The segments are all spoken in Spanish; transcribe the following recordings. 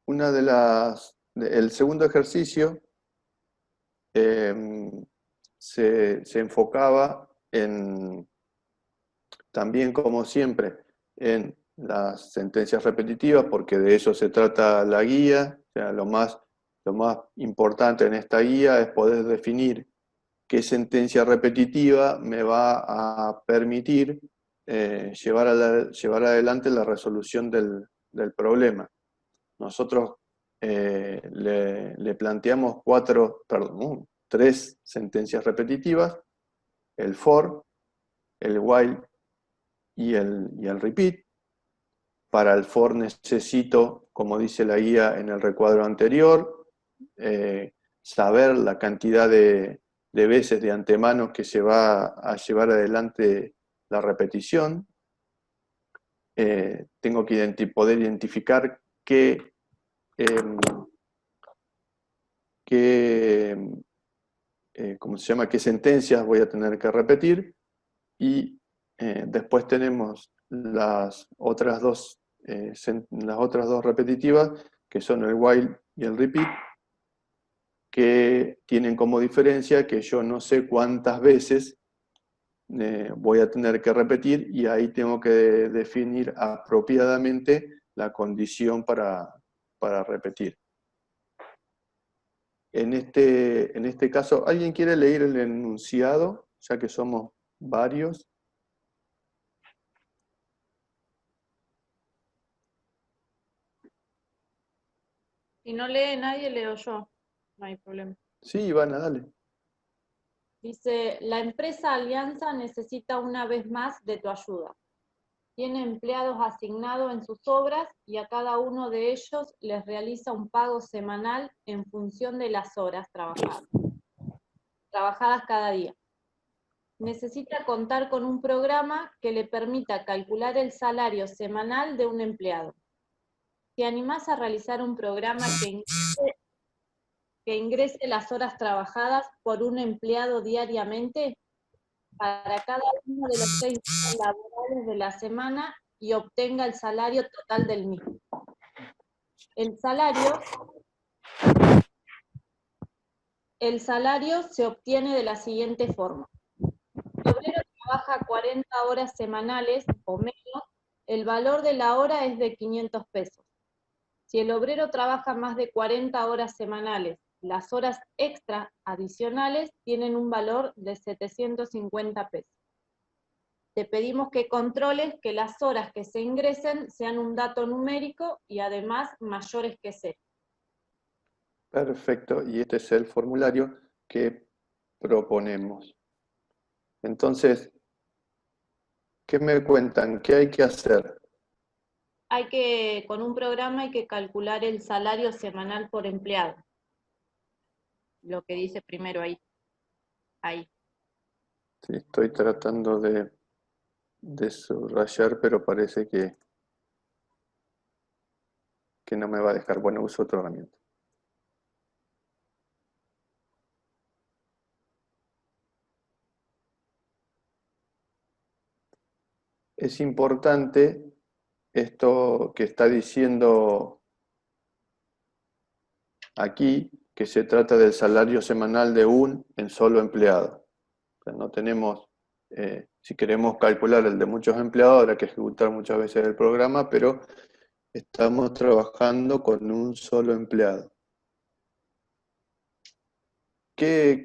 el segundo ejercicio se enfocaba también, como siempre, en las sentencias repetitivas, porque de eso se trata la guía. O sea, lo más importante en esta guía es poder definir qué sentencia repetitiva me va a permitir llevar adelante la resolución del problema. Nosotros le planteamos tres sentencias repetitivas: el for, el while y el repeat. Para el for necesito, como dice la guía en el recuadro anterior, saber la cantidad de veces de antemano que se va a llevar adelante la repetición. Tengo que poder identificar qué sentencias voy a tener que repetir. Y después tenemos las otras dos repetitivas, que son el while y el repeat, que tienen como diferencia que yo no sé cuántas veces voy a tener que repetir, y ahí tengo que definir apropiadamente la condición para repetir. En este caso, ¿alguien quiere leer el enunciado, ya que somos varios? Si no lee nadie, leo yo. No hay problema. Sí, Ivana, dale. Dice, la empresa Alianza necesita una vez más de tu ayuda. Tiene empleados asignados en sus obras y a cada uno de ellos les realiza un pago semanal en función de las horas trabajadas cada día. Necesita contar con un programa que le permita calcular el salario semanal de un empleado. ¿Te animás a realizar un programa que ingrese las horas trabajadas por un empleado diariamente para cada uno de los 6 días laborales de la semana y obtenga el salario total del mismo? El salario se obtiene de la siguiente forma. Si el obrero trabaja 40 horas semanales o menos, el valor de la hora es de 500 pesos. Si el obrero trabaja más de 40 horas semanales, las horas extra adicionales tienen un valor de 750 pesos. Te pedimos que controles que las horas que se ingresen sean un dato numérico y además mayores que 0. Perfecto, y este es el formulario que proponemos. Entonces, ¿qué me cuentan? ¿Qué hay que hacer? Con un programa hay que calcular el salario semanal por empleado. Lo que dice primero ahí. Sí, estoy tratando de subrayar, pero parece que no me va a dejar. Bueno, uso otra herramienta. Es importante esto que está diciendo aquí, que se trata del salario semanal de un solo empleado. O sea, no tenemos, si queremos calcular el de muchos empleados, habrá que ejecutar muchas veces el programa, pero estamos trabajando con un solo empleado. ¿Qué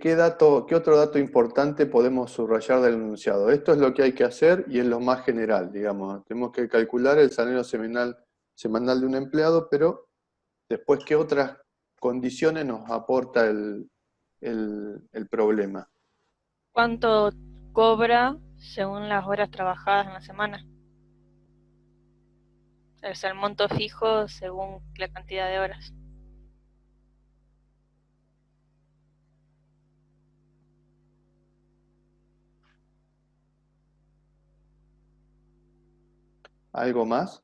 otro dato importante podemos subrayar del enunciado? Esto es lo que hay que hacer y es lo más general, digamos. Tenemos que calcular el salario semanal de un empleado, pero después, ¿qué otras condiciones nos aporta el problema? ¿Cuánto cobra según las horas trabajadas en la semana? Es el monto fijo según la cantidad de horas. ¿Algo más?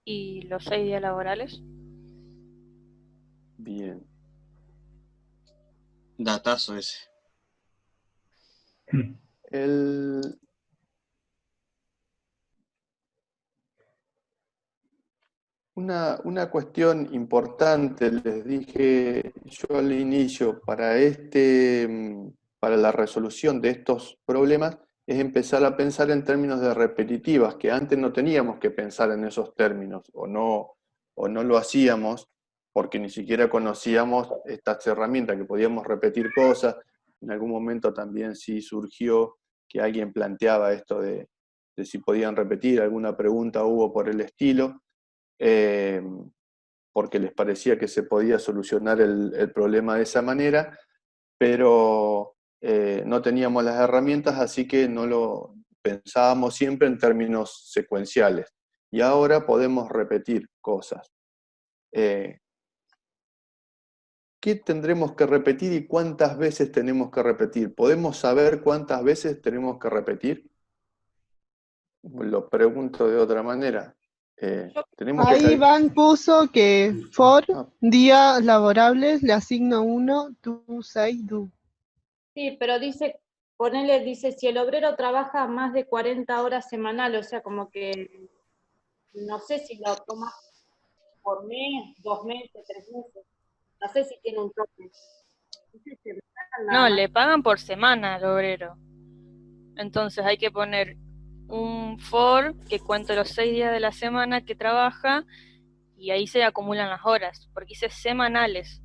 ¿Y los 6 días laborales? Bien. Datazo ese. Una cuestión importante, les dije yo al inicio, para la resolución de estos problemas, es empezar a pensar en términos de repetitivas, que antes no teníamos que pensar en esos términos, o no lo hacíamos, porque ni siquiera conocíamos estas herramientas, que podíamos repetir cosas. En algún momento también sí surgió que alguien planteaba esto de si podían repetir, alguna pregunta hubo por el estilo, eh, porque les parecía que se podía solucionar el problema de esa manera, pero no teníamos las herramientas, así que no lo pensábamos siempre en términos secuenciales. Y ahora podemos repetir cosas. ¿Qué tendremos que repetir y cuántas veces tenemos que repetir? ¿Podemos saber cuántas veces tenemos que repetir? Lo pregunto de otra manera. Tenemos que Ahí Iván puso que for Ah, días laborables le asigno 1, do, 6, do. Sí, pero dice, dice, si el obrero trabaja más de 40 horas semanales, o sea, como que, no sé si lo toma por mes, 2 meses, 3 meses, no sé si tiene un tope. Dice semanal nada No, más. le pagan por semana al obrero. Entonces hay que poner un for que cuente los 6 días de la semana que trabaja y ahí se acumulan las horas, porque dice semanales.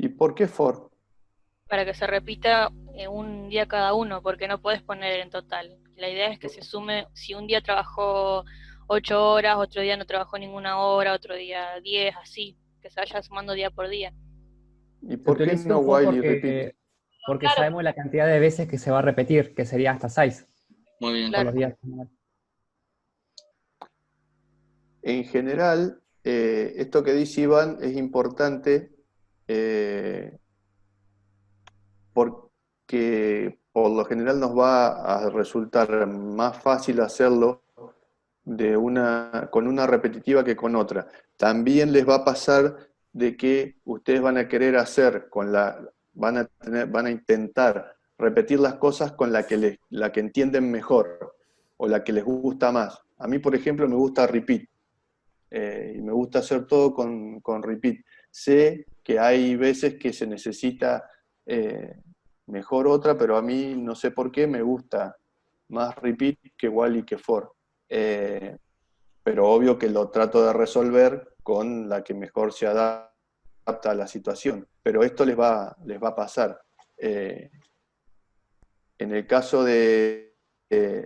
¿y por qué for? Para que se repita un día cada uno, porque no puedes poner en total. La idea es que se sume, si un día trabajó 8 horas, otro día no trabajó ninguna hora, otro día 10, así, que se vaya sumando día por día. ¿Y Se por qué utiliza no un for while y repeat? porque Claro, sabemos la cantidad de veces que se va a repetir, que sería hasta 6 Muy bien. por Claro. los días. En general, esto que dice Iván es importante porque por lo general nos va a resultar más fácil hacerlo con una repetitiva que con otra. También les va a pasar de que ustedes van a querer hacer van a intentar repetir las cosas con la que entienden mejor o la que les gusta más. A mí, por ejemplo, me gusta repeat. Y me gusta hacer todo con repeat. Sé que hay veces que se necesita mejor otra, pero a mí no sé por qué me gusta más repeat que while y que for. Pero obvio que lo trato de resolver con la que mejor se adapta a la situación. Pero esto les va a pasar. En el caso de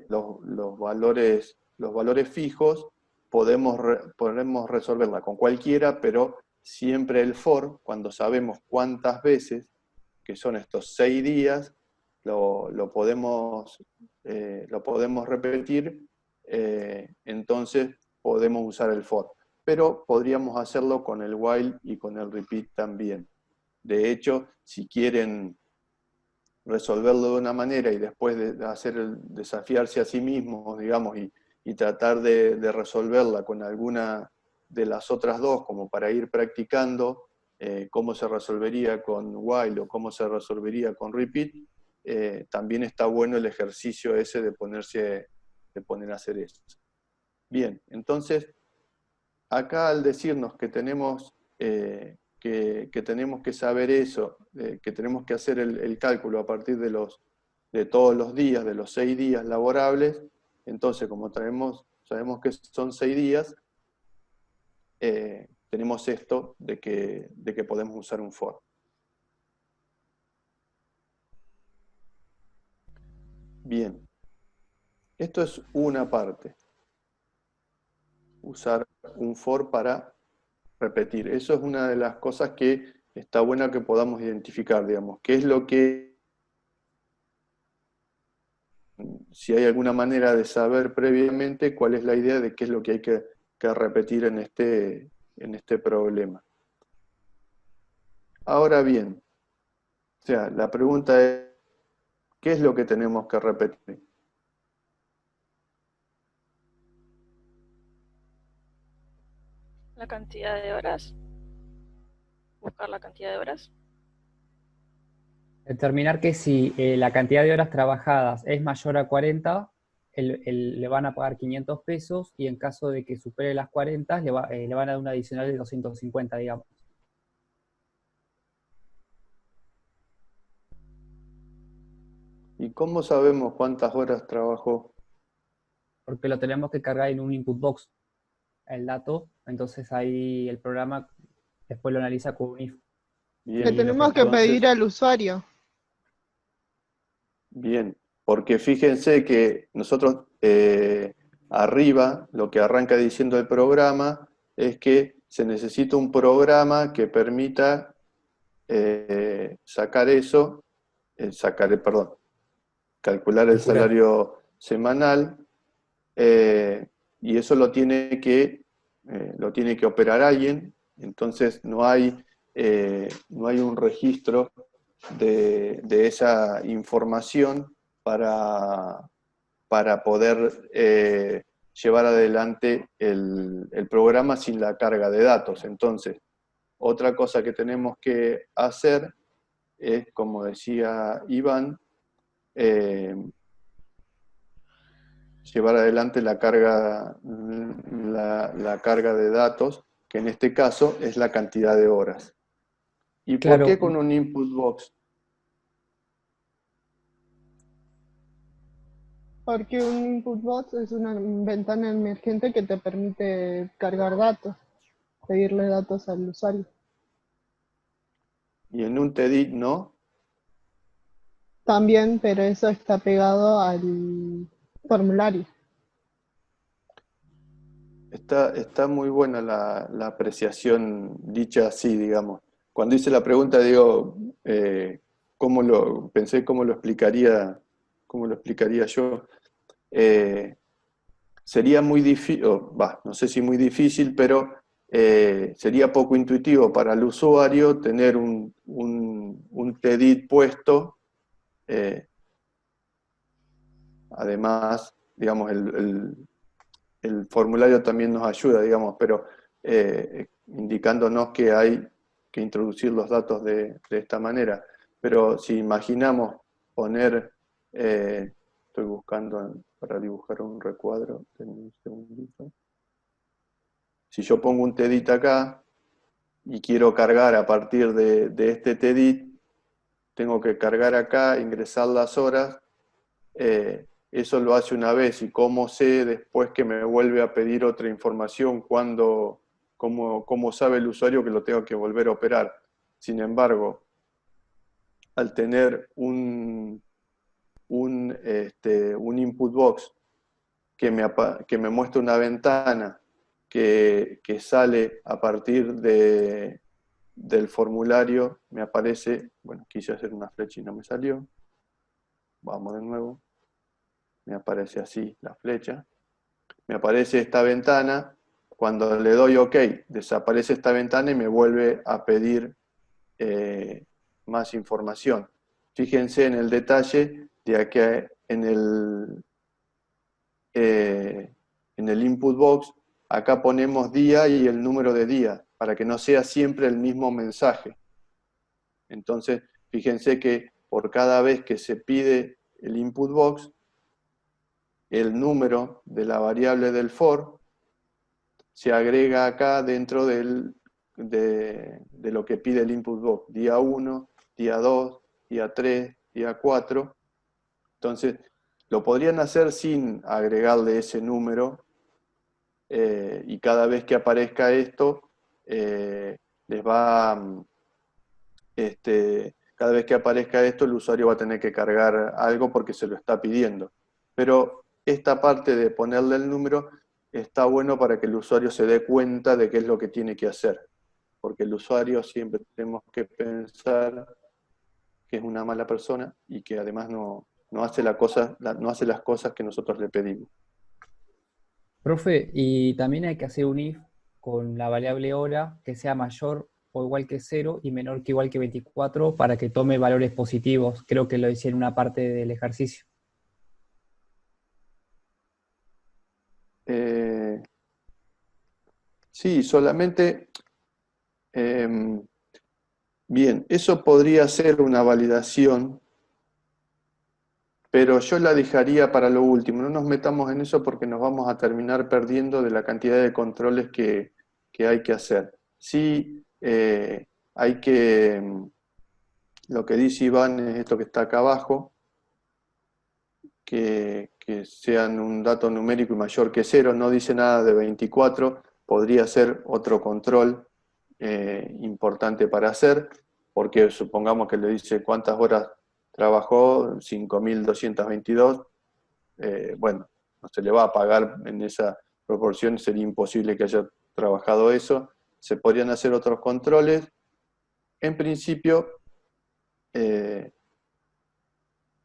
los valores fijos, podemos resolverla con cualquiera, pero siempre el for, cuando sabemos cuántas veces, que son estos 6 días, lo podemos repetir, entonces podemos usar el for. Pero podríamos hacerlo con el while y con el repeat también. De hecho, si quieren resolverlo de una manera y después de hacer desafiarse a sí mismos, digamos, y tratar de resolverla con alguna de las otras dos, como para ir practicando cómo se resolvería con while o cómo se resolvería con repeat, también está bueno el ejercicio ese de poner a hacer eso. Bien, entonces, acá al decirnos que tenemos que tenemos que saber eso, que tenemos que hacer el cálculo a partir de todos los días, de los 6 días laborables, entonces como sabemos que son 6 días, tenemos esto de que podemos usar un for. Bien, esto es una parte, usar un for para repetir. Eso es una de las cosas que está buena que podamos identificar, digamos, qué es lo que, si hay alguna manera de saber previamente cuál es la idea de qué es lo que hay que repetir en este problema. Ahora bien, o sea, la pregunta es, ¿qué es lo que tenemos que repetir? La cantidad de horas. Buscar la cantidad de horas. Determinar que si la cantidad de horas trabajadas es mayor a 40, le van a pagar 500 pesos y en caso de que supere las 40 le van a dar un adicional de 250, digamos. ¿Y cómo sabemos cuántas horas trabajó? Porque lo tenemos que cargar en un input box, el dato, entonces ahí el programa después lo analiza con un if. Bien, Le tenemos que pedir al usuario. bien, porque fíjense que nosotros arriba lo que arranca diciendo el programa es que se necesita un programa que permita sacar eso, perdón, calcular el salario semanal, y eso lo tiene que operar alguien. Entonces no hay un registro de esa información para poder llevar adelante el programa sin la carga de datos. Entonces, otra cosa que tenemos que hacer es, como decía Iván, llevar adelante la carga de datos, que en este caso es la cantidad de horas. ¿Y por Claro, qué con un input box? Porque un input box es una ventana emergente que te permite cargar datos, pedirle datos al usuario. Y en un TEDIT no. También, pero eso está pegado al formulario. Está muy buena la apreciación dicha así, digamos. Cuando hice la pregunta, digo, pensé cómo lo explicaría yo. Sería muy difícil, no sé si muy difícil, pero sería poco intuitivo para el usuario tener un TEDIT puesto. Además, digamos, el formulario también nos ayuda, digamos, pero indicándonos que hay que introducir los datos de esta manera. Pero si imaginamos poner, estoy buscando para dibujar un recuadro, denme un segundito. Si yo pongo un TEDIT acá y quiero cargar a partir de este TEDIT, tengo que cargar acá, ingresar las horas. Eso lo hace una vez, y cómo sé después que me vuelve a pedir otra información, cómo sabe el usuario que lo tengo que volver a operar. Sin embargo, al tener un input box que me muestra una ventana que sale a partir del formulario, me aparece, bueno, quise hacer una flecha y no me salió. Vamos de nuevo. Me aparece así la flecha. Me aparece esta ventana. Cuando le doy OK, desaparece esta ventana y me vuelve a pedir más información. Fíjense en el detalle de que en el input box, acá ponemos día y el número de día, para que no sea siempre el mismo mensaje. Entonces, fíjense que por cada vez que se pide el input box, el número de la variable del for se agrega acá dentro de lo que pide el input box. Día 1, día 2, día 3, día 4. Entonces, lo podrían hacer sin agregarle ese número, y cada vez que aparezca esto, les va... cada vez que aparezca esto, el usuario va a tener que cargar algo porque se lo está pidiendo. Pero esta parte de ponerle el número está bueno para que el usuario se dé cuenta de qué es lo que tiene que hacer. Porque el usuario siempre tenemos que pensar que es una mala persona y que además no hace las cosas que nosotros le pedimos. profe, y también hay que hacer un if con la variable hora que sea mayor o igual que 0 y menor que igual que 24 para que tome valores positivos. Creo que lo hice en una parte del ejercicio. Sí, solamente... bien, eso podría ser una validación pero yo la dejaría para lo último. No nos metamos en eso porque nos vamos a terminar perdiendo de la cantidad de controles que hay que hacer. Sí, hay que, lo que dice Iván es esto que está acá abajo, que sean un dato numérico y mayor que 0, no dice nada de 24, podría ser otro control importante para hacer, porque supongamos que le dice cuántas horas trabajó, 5.222, bueno, no se le va a pagar en esa proporción, sería imposible que haya trabajado eso. Se podrían hacer otros controles. En principio,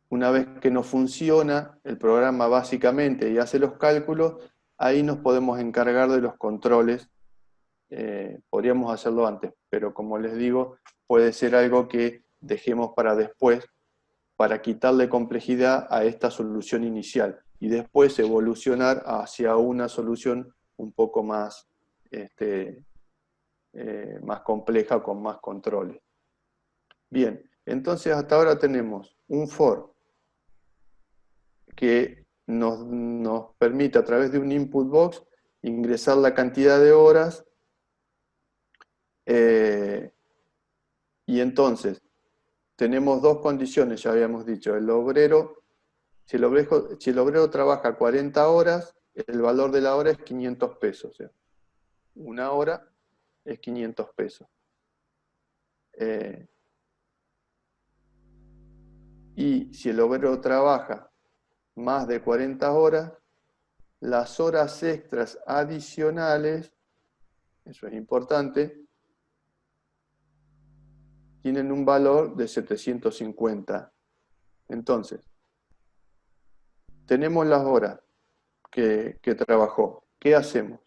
una vez que no funciona el programa básicamente y hace los cálculos, ahí nos podemos encargar de los controles. Podríamos hacerlo antes, pero como les digo, puede ser algo que dejemos para después, para quitarle complejidad a esta solución inicial y después evolucionar hacia una solución un poco más, más compleja, con más controles. Bien, entonces hasta ahora tenemos un for que nos permite a través de un input box ingresar la cantidad de horas y entonces tenemos dos condiciones, ya habíamos dicho, el obrero, si el obrero trabaja 40 horas, el valor de la hora es 500 pesos, o sea, una hora es 500 pesos. Y si el obrero trabaja más de 40 horas, las horas extras adicionales, eso es importante, tienen un valor de 750. Entonces, tenemos las horas que trabajó. ¿Qué hacemos?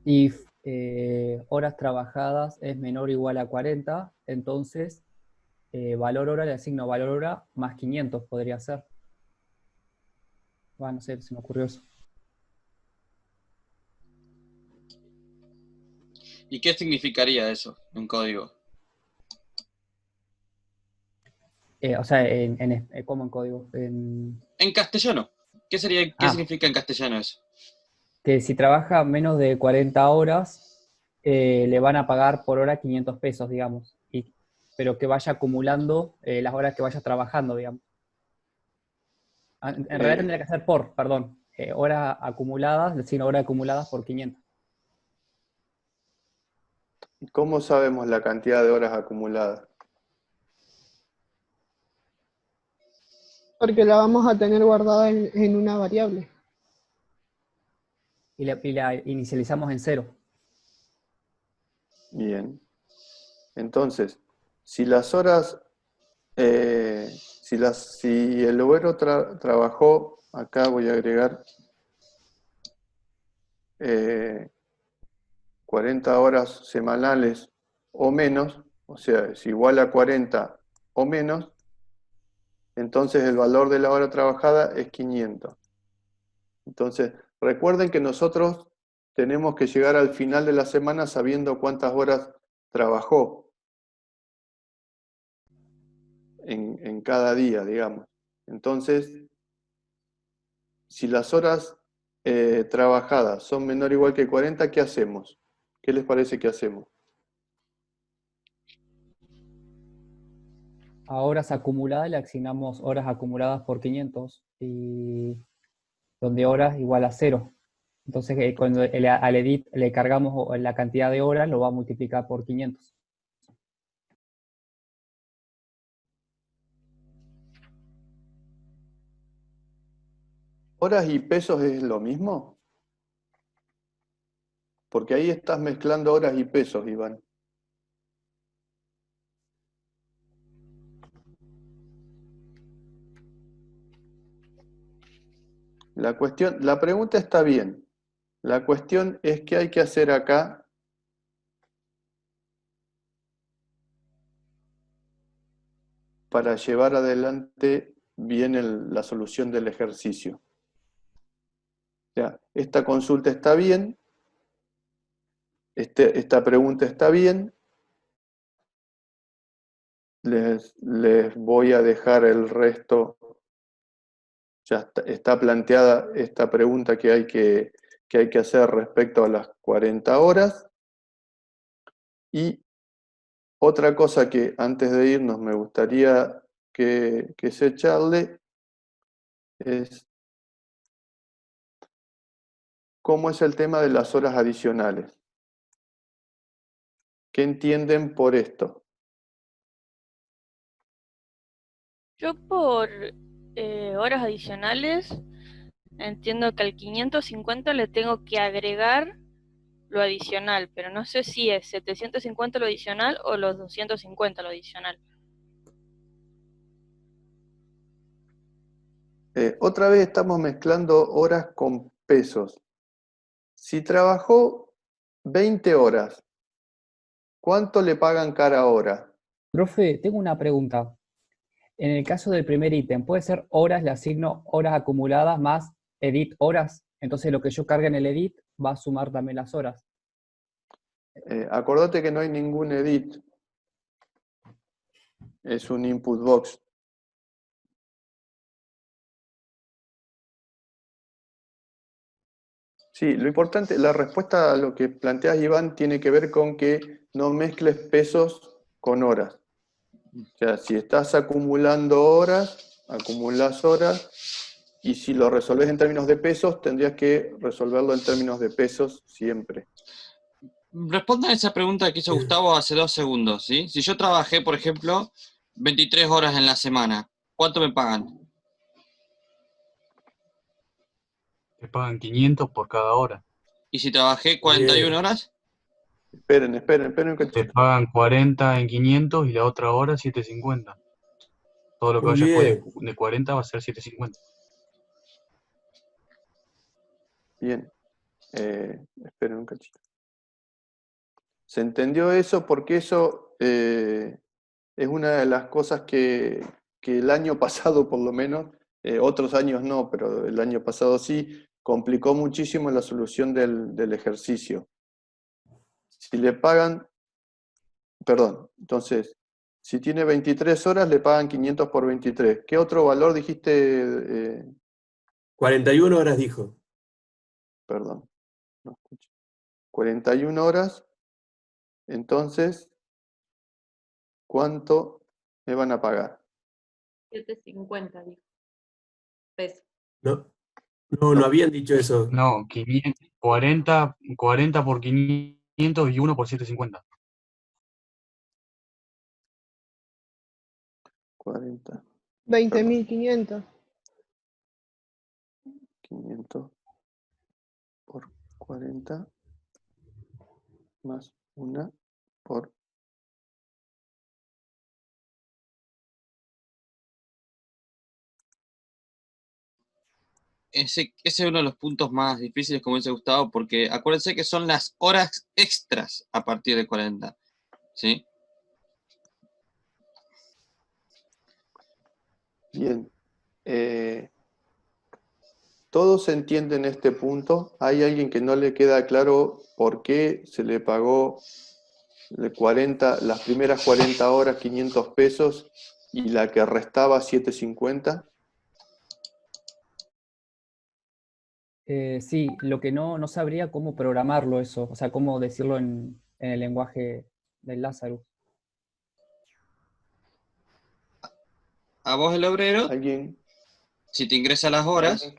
Y horas trabajadas es menor o igual a 40, entonces valor hora le asigno valor hora más 500 podría ser. Bueno, no sé, se me ocurrió eso. ¿Y qué significaría eso en código? O sea, ¿cómo en código? En castellano. ¿Qué significa en castellano eso? Que si trabaja menos de 40 horas, le van a pagar por hora 500 pesos, digamos. Pero que vaya acumulando las horas que vaya trabajando, digamos. En realidad tendría que ser perdón. Horas acumuladas, decir horas acumuladas por 500. ¿Cómo sabemos la cantidad de horas acumuladas? Porque la vamos a tener guardada en una variable. Y la inicializamos en 0. Bien. Entonces, si las horas, si el obrero trabajó, acá voy a agregar 40 horas semanales o menos, o sea, es igual a 40 o menos, entonces el valor de la hora trabajada es 500. Entonces, recuerden que nosotros tenemos que llegar al final de la semana sabiendo cuántas horas trabajó en cada día, digamos. Entonces, si las horas trabajadas son menor o igual que 40, ¿qué hacemos? ¿Qué les parece que hacemos? A horas acumuladas le asignamos horas acumuladas por 500 y donde horas igual a 0. Entonces, cuando al edit le cargamos la cantidad de horas, lo va a multiplicar por 500. ¿Horas y pesos es lo mismo? Porque ahí estás mezclando horas y pesos, Iván. La pregunta está bien. La cuestión es qué hay que hacer acá para llevar adelante bien la solución del ejercicio. O sea, esta consulta está bien, esta pregunta está bien, les voy a dejar el resto. Ya está planteada esta pregunta que hay que hacer respecto a las 40 horas. Y otra cosa que antes de irnos me gustaría que se charle es cómo es el tema de las horas adicionales. ¿Qué entienden por esto? Yo por horas adicionales entiendo que al 550 le tengo que agregar lo adicional, pero no sé si es 750 lo adicional o los 250 lo adicional. Otra vez estamos mezclando horas con pesos. Si trabajó 20 horas, ¿cuánto le pagan cada hora? Profe, tengo una pregunta. En el caso del primer ítem, ¿puede ser horas? Le asigno horas acumuladas más edit horas. Entonces lo que yo cargue en el edit va a sumar también las horas. Acordate que no hay ningún edit. Es un input box. Sí, lo importante, la respuesta a lo que planteas, Iván, tiene que ver con que no mezcles pesos con horas. O sea, si estás acumulando horas, acumulas horas, y si lo resolves en términos de pesos, tendrías que resolverlo en términos de pesos siempre. Respondan esa pregunta que hizo Gustavo hace 2 segundos, ¿sí? Si yo trabajé, por ejemplo, 23 horas en la semana, ¿cuánto me pagan? Te pagan 500 por cada hora. ¿Y si trabajé 41 horas? Esperen un Te cachito. pagan 40 en 500 y la otra hora 750. Todo lo que Muy vaya después bien. de 40 va a ser 750. Bien. Esperen un cachito. ¿Se entendió eso? Porque eso es una de las cosas que el año pasado, por lo menos, otros años no, pero el año pasado sí, complicó muchísimo la solución del ejercicio. Si le pagan, perdón, entonces, si tiene 23 horas, le pagan 500 por 23. ¿Qué otro valor dijiste? 41 horas dijo. Perdón, no escuché. 41 horas, entonces, ¿cuánto me van a pagar? 750, dijo. Pesos. No habían dicho eso. No, 500, 40 por 500 y 1 por 750. 40, 20.500. 500 por 40 más 1 por... Ese es uno de los puntos más difíciles, como dice Gustavo, porque acuérdense que son las horas extras a partir de 40, ¿sí? Bien. ¿Todos entienden este punto? ¿Hay alguien que no le queda claro por qué se le pagó las primeras 40 horas 500 pesos y la que restaba 750? Sí, lo que no sabría cómo programarlo eso, o sea, cómo decirlo en el lenguaje del Lazarus. A vos el obrero, ¿Alguien? si te ingresa las horas,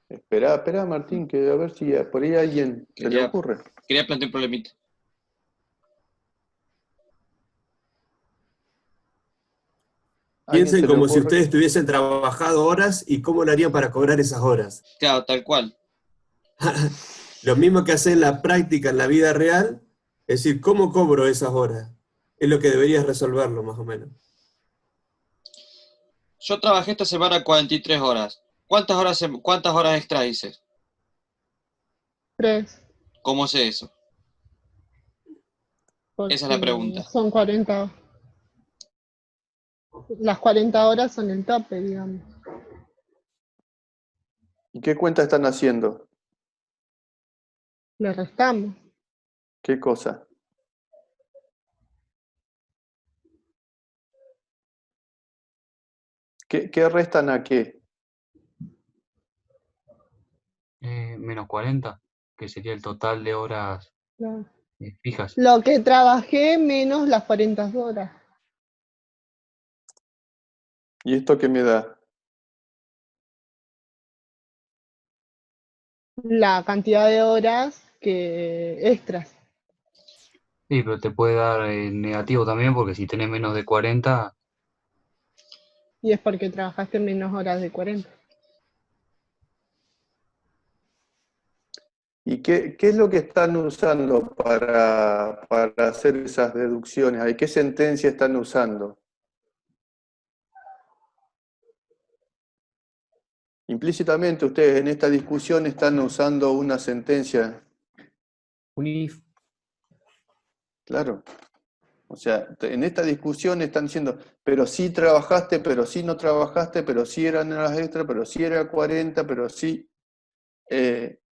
Espera, Martín, que a ver si por ahí a alguien se le ocurre. quería plantear un problemita. ¿A alguien Piensen se le como si ocurre? ustedes tuviesen trabajado horas y cómo lo harían para cobrar esas horas. Claro, tal cual. Lo mismo que hacer en la práctica, en la vida real, es decir, ¿cómo cobro esas horas? Es lo que deberías resolverlo, más o menos. Yo trabajé esta semana 43 horas. ¿Cuántas horas extra hice? 3. ¿Cómo sé eso? Esa es la pregunta. Son 40. Las 40 horas son el tope, digamos. ¿Y qué cuenta están haciendo? Le restamos. ¿Qué cosa? ¿Qué restan a qué? Menos 40, que sería el total de horas Claro. fijas. Lo que trabajé menos las 40 horas. ¿Y esto qué me da? La cantidad de horas que extras. Sí, pero te puede dar negativo también, porque si tenés menos de 40, Y es porque trabajaste menos horas de 40. ¿Y qué es lo que están usando para hacer esas deducciones? ¿Hay qué sentencia están usando? Implícitamente ustedes en esta discusión están usando una sentencia, Un if, claro. O sea, en esta discusión están diciendo, pero sí trabajaste, pero sí no trabajaste, pero sí eran horas extras, pero sí era 40, pero sí.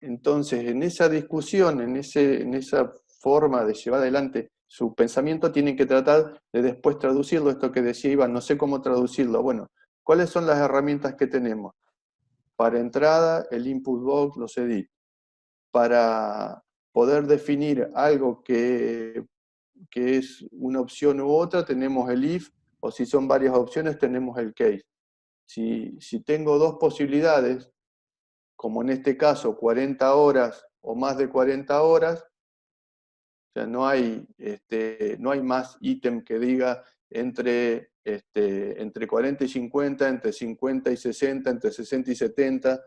Entonces, en esa discusión, en esa forma de llevar adelante su pensamiento, tienen que tratar de después traducirlo, esto que decía Iván, no sé cómo traducirlo. Bueno, ¿cuáles son las herramientas que tenemos? Para entrada, el input box, los edit. Para poder definir algo que es una opción u otra, tenemos el if, o si son varias opciones, tenemos el case. Si tengo dos posibilidades, como en este caso 40 horas o más de 40 horas, o sea, no hay más ítem que diga entre 40 y 50, entre 50 y 60, entre 60 y 70.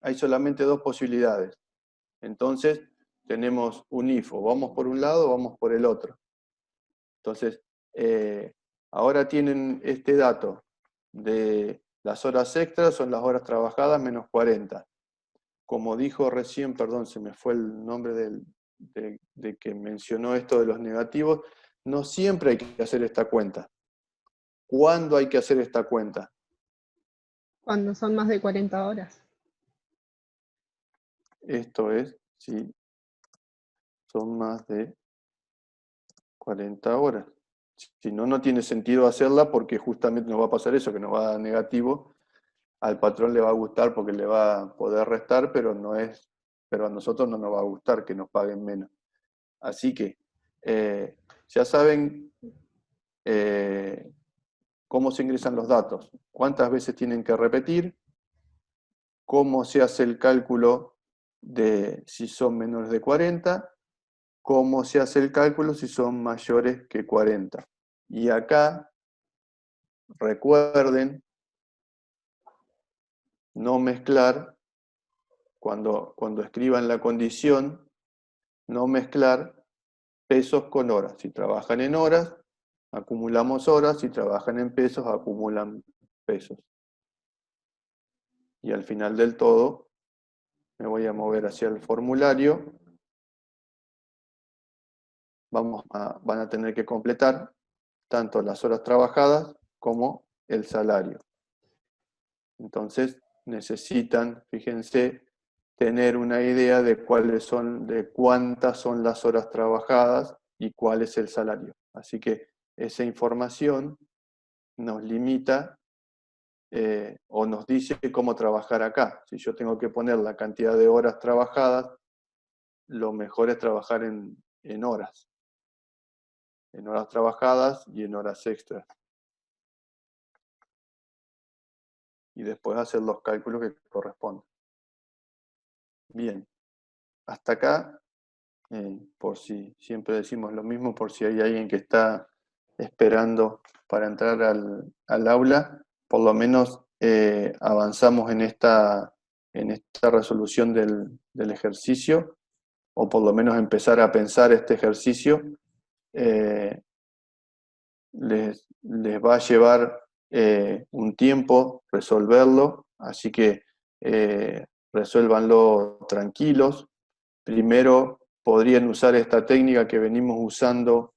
Hay solamente dos posibilidades. Entonces, tenemos un if, o vamos por un lado o vamos por el otro. Entonces, ahora tienen este dato de las horas extras, son las horas trabajadas menos 40. Como dijo recién, perdón, se me fue el nombre de que mencionó esto de los negativos, no siempre hay que hacer esta cuenta. ¿Cuándo hay que hacer esta cuenta? Cuando son más de 40 horas. Esto es si son más de 40 horas. Si no, no tiene sentido hacerla porque justamente nos va a pasar eso, que nos va a dar negativo. Al patrón le va a gustar porque le va a poder restar, pero a nosotros no nos va a gustar que nos paguen menos. Así que ya saben cómo se ingresan los datos, cuántas veces tienen que repetir, cómo se hace el cálculo de si son menores de 40, cómo se hace el cálculo si son mayores que 40. Y acá, recuerden, no mezclar, cuando escriban la condición, no mezclar pesos con horas. Si trabajan en horas, acumulamos horas, si trabajan en pesos, acumulan pesos. Y al final del todo, me voy a mover hacia el formulario. Van a tener que completar tanto las horas trabajadas como el salario. Entonces, necesitan, fíjense, tener una idea de de cuántas son las horas trabajadas y cuál es el salario. Así que esa información nos limita o nos dice cómo trabajar acá. Si yo tengo que poner la cantidad de horas trabajadas, lo mejor es trabajar en horas trabajadas y en horas extras. Y después hacer los cálculos que corresponden. Bien, hasta acá, por si siempre decimos lo mismo, por si hay alguien que está esperando para entrar al aula, por lo menos avanzamos en esta resolución del ejercicio, o por lo menos empezar a pensar este ejercicio. Les va a llevar un tiempo resolverlo, así que resuélvanlo tranquilos. Primero podrían usar esta técnica que venimos usando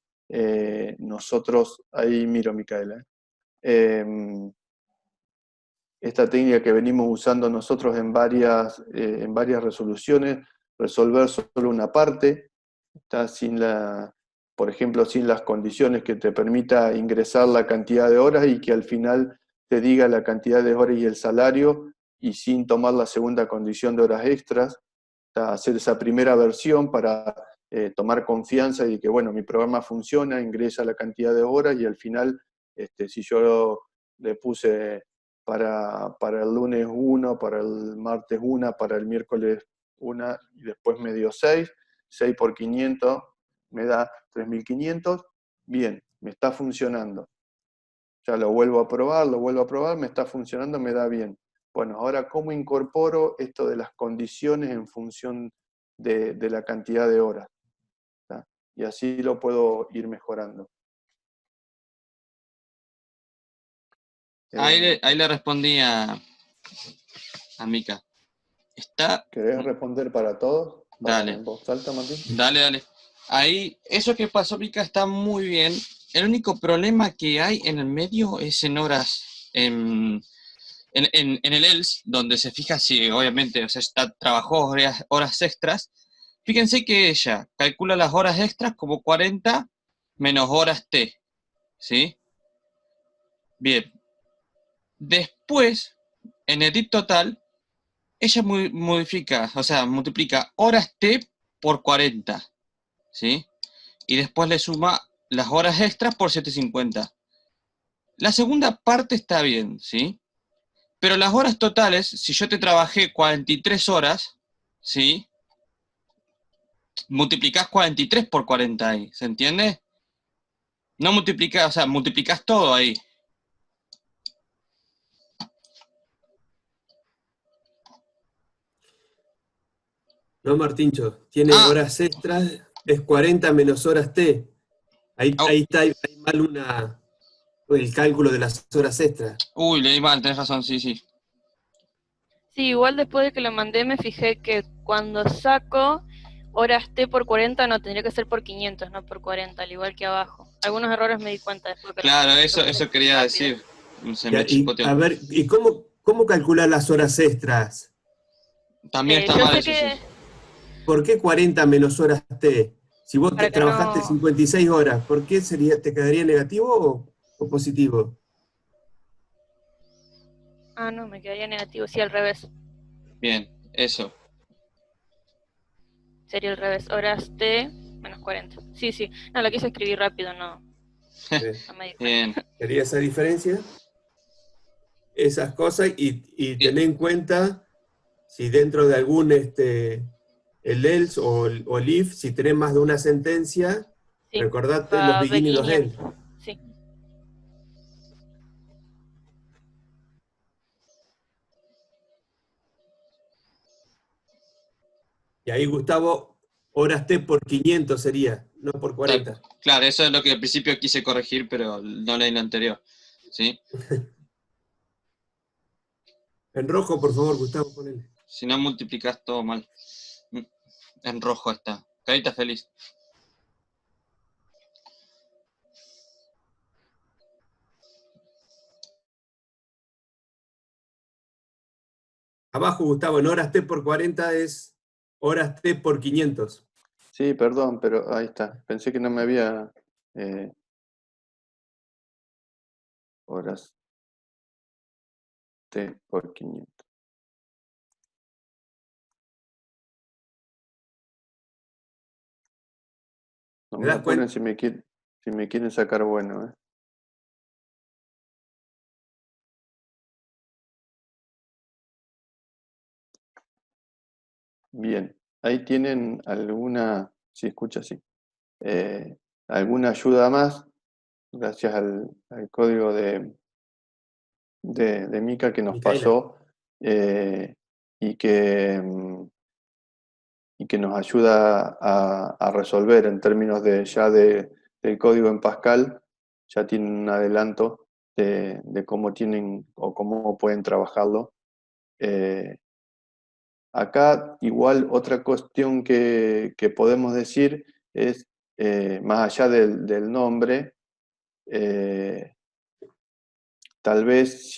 nosotros, ahí miro Micaela, esta técnica que venimos usando nosotros en varias resoluciones, resolver solo una parte, está sin por ejemplo, sin las condiciones que te permita ingresar la cantidad de horas y que al final te diga la cantidad de horas y el salario, y sin tomar la segunda condición de horas extras, hacer esa primera versión para tomar confianza y que, bueno, mi programa funciona, ingresa la cantidad de horas y al final, si yo le puse para el lunes 1, para el martes 1, para el miércoles 1 y después me dio 6 por 500 me da 3.500, bien, me está funcionando. Ya lo vuelvo a probar, me está funcionando, me da bien. Bueno, ahora, ¿cómo incorporo esto de las condiciones en función de la cantidad de horas? ¿Tá? Y así lo puedo ir mejorando. Ahí le respondí a Mica. ¿Querés responder para todos? Dale. ¿En voz alta, Martín? Dale. Ahí, eso que pasó, Mica, está muy bien. El único problema que hay en el medio es en horas, en el ELS, donde se fija si, obviamente, o sea, trabajó horas extras. Fíjense que ella calcula las horas extras como 40 menos horas T, ¿sí? Bien. Después, en el DIP total, ella modifica, o sea, multiplica horas T por 40, ¿sí? Y después le suma las horas extras por 750. La segunda parte está bien, ¿sí? Pero las horas totales, si yo te trabajé 43 horas, ¿sí? Multiplicás 43 por 40 ahí, ¿se entiende? No multiplicás, o sea, multiplicás todo ahí. No, Martincho, tiene horas extras, es 40 menos horas T. Ahí está ahí mal el cálculo de las horas extras. Uy, leí mal, tenés razón, sí. Sí, igual después de que lo mandé me fijé que cuando saco horas T por 40 no, tendría que ser por 500, no por 40, al igual que abajo. Algunos errores me di cuenta después que Claro, lo eso quería decir. Se me Y, chipoteó. a ver, ¿y cómo calcular las horas extras? También está yo mal sé eso, que sí. ¿Por qué 40 menos horas T? Si vos para que trabajaste no... 56 horas, ¿por qué te quedaría negativo o positivo? Ah, no, me quedaría negativo, sí, al revés. Bien, eso. Sería al revés, horas T menos 40. Sí, no, lo quise escribir rápido, no me di cuenta. Bien. ¿Quería esa diferencia? Esas cosas y tener en cuenta si dentro de algún el else o el if, si tenés más de una sentencia, Sí, recordate los va begin y los begin y end. end. Sí. Y ahí, Gustavo, horas T por 500 sería, no por 40. Claro, eso es lo que al principio quise corregir, pero no leí lo anterior. ¿Sí? En rojo, por favor, Gustavo, ponele. Si no multiplicas todo mal. En rojo está. Carita feliz. Abajo, Gustavo, en horas T por 40 es horas T por 500. Sí, perdón, pero ahí está. Pensé que no me había horas T por 500. No ¿Te me das lo ponen cuenta? si me quieren sacar bueno, ¿eh? Bien, ahí tienen alguna, si escucha así, alguna ayuda más, gracias al código de Mica que nos Micaela. pasó y que nos ayuda a resolver en términos del código en Pascal, ya tienen un adelanto de cómo tienen o cómo pueden trabajarlo. Acá igual otra cuestión que podemos decir es, más allá del nombre, tal vez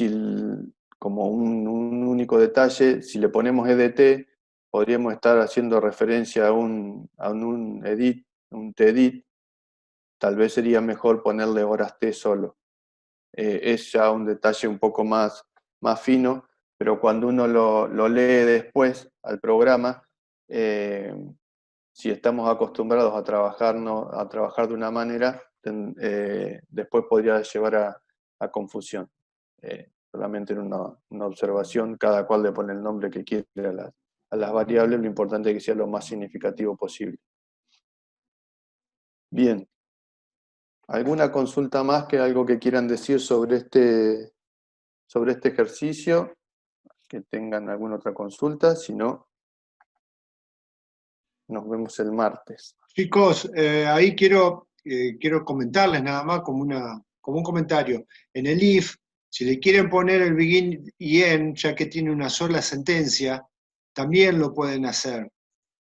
como un único detalle, si le ponemos EDT, podríamos estar haciendo referencia a un edit, un TEDIT, tal vez sería mejor ponerle horas T solo. Es ya un detalle un poco más fino, pero cuando uno lo lee después al programa, si estamos acostumbrados a trabajar de una manera, después podría llevar a confusión. Solamente en una observación, cada cual le pone el nombre que quiere a las variables, lo importante es que sea lo más significativo posible. Bien. ¿Alguna consulta más, que algo que quieran decir sobre este ejercicio? Que tengan alguna otra consulta, si no, nos vemos el martes. Chicos, ahí quiero comentarles nada más como un comentario. En el if, si le quieren poner el begin y end, ya que tiene una sola sentencia, también lo pueden hacer.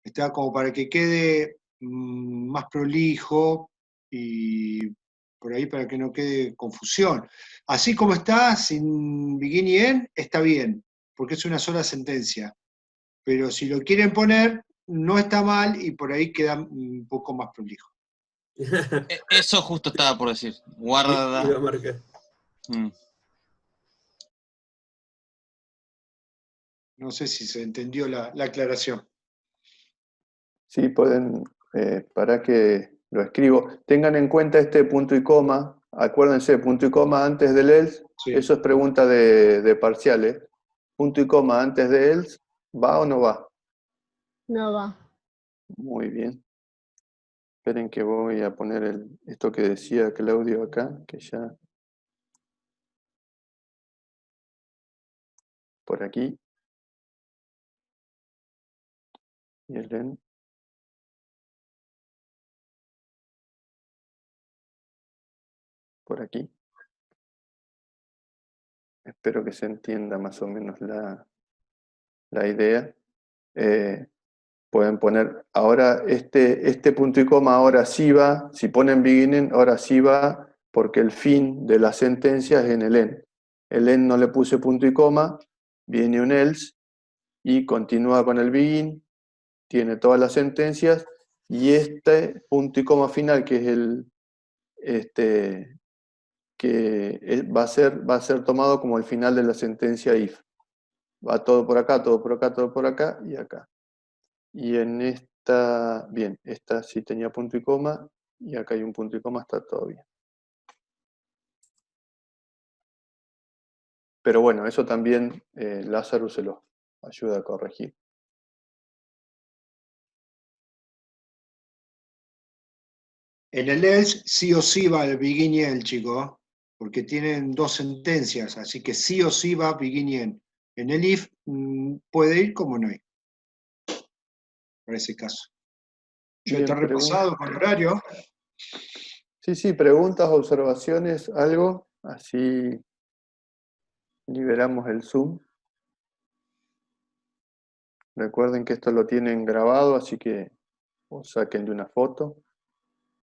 Está como para que quede más prolijo y por ahí para que no quede confusión. Así como está, sin begin y end, está bien, porque es una sola sentencia. Pero si lo quieren poner, no está mal y por ahí queda un poco más prolijo. Eso justo estaba por decir. Guarda. Iba a marcar. No sé si se entendió la aclaración. Sí, pueden, para que lo escribo. Tengan en cuenta este punto y coma. Acuérdense, punto y coma antes del else. Sí. Eso es pregunta de parciales. Punto y coma antes de else, ¿va o no va? No va. Muy bien. Esperen que voy a poner esto que decía Claudio acá, que ya... Por aquí. Y el end. Por aquí. Espero que se entienda más o menos la idea. Pueden poner, ahora este punto y coma ahora sí va, si ponen beginning, ahora sí va, porque el fin de la sentencia es en el end. El end no le puse punto y coma, viene un else, y continúa con el begin, tiene todas las sentencias, y este punto y coma final, que es va a ser tomado como el final de la sentencia if. Va todo por acá, todo por acá, todo por acá, y acá. Y en esta, bien, esta sí tenía punto y coma, y acá hay un punto y coma, está todo bien. Pero bueno, eso también Lázaro se lo ayuda a corregir. En el else sí o sí va el begin y end, chicos, porque tienen dos sentencias, así que sí o sí va begin y end. En el if puede ir como no ir, para ese caso. ¿Ya Bien, está repasado con horario? Sí, preguntas, observaciones, algo, así liberamos el Zoom. Recuerden que esto lo tienen grabado, así que saquen de una foto.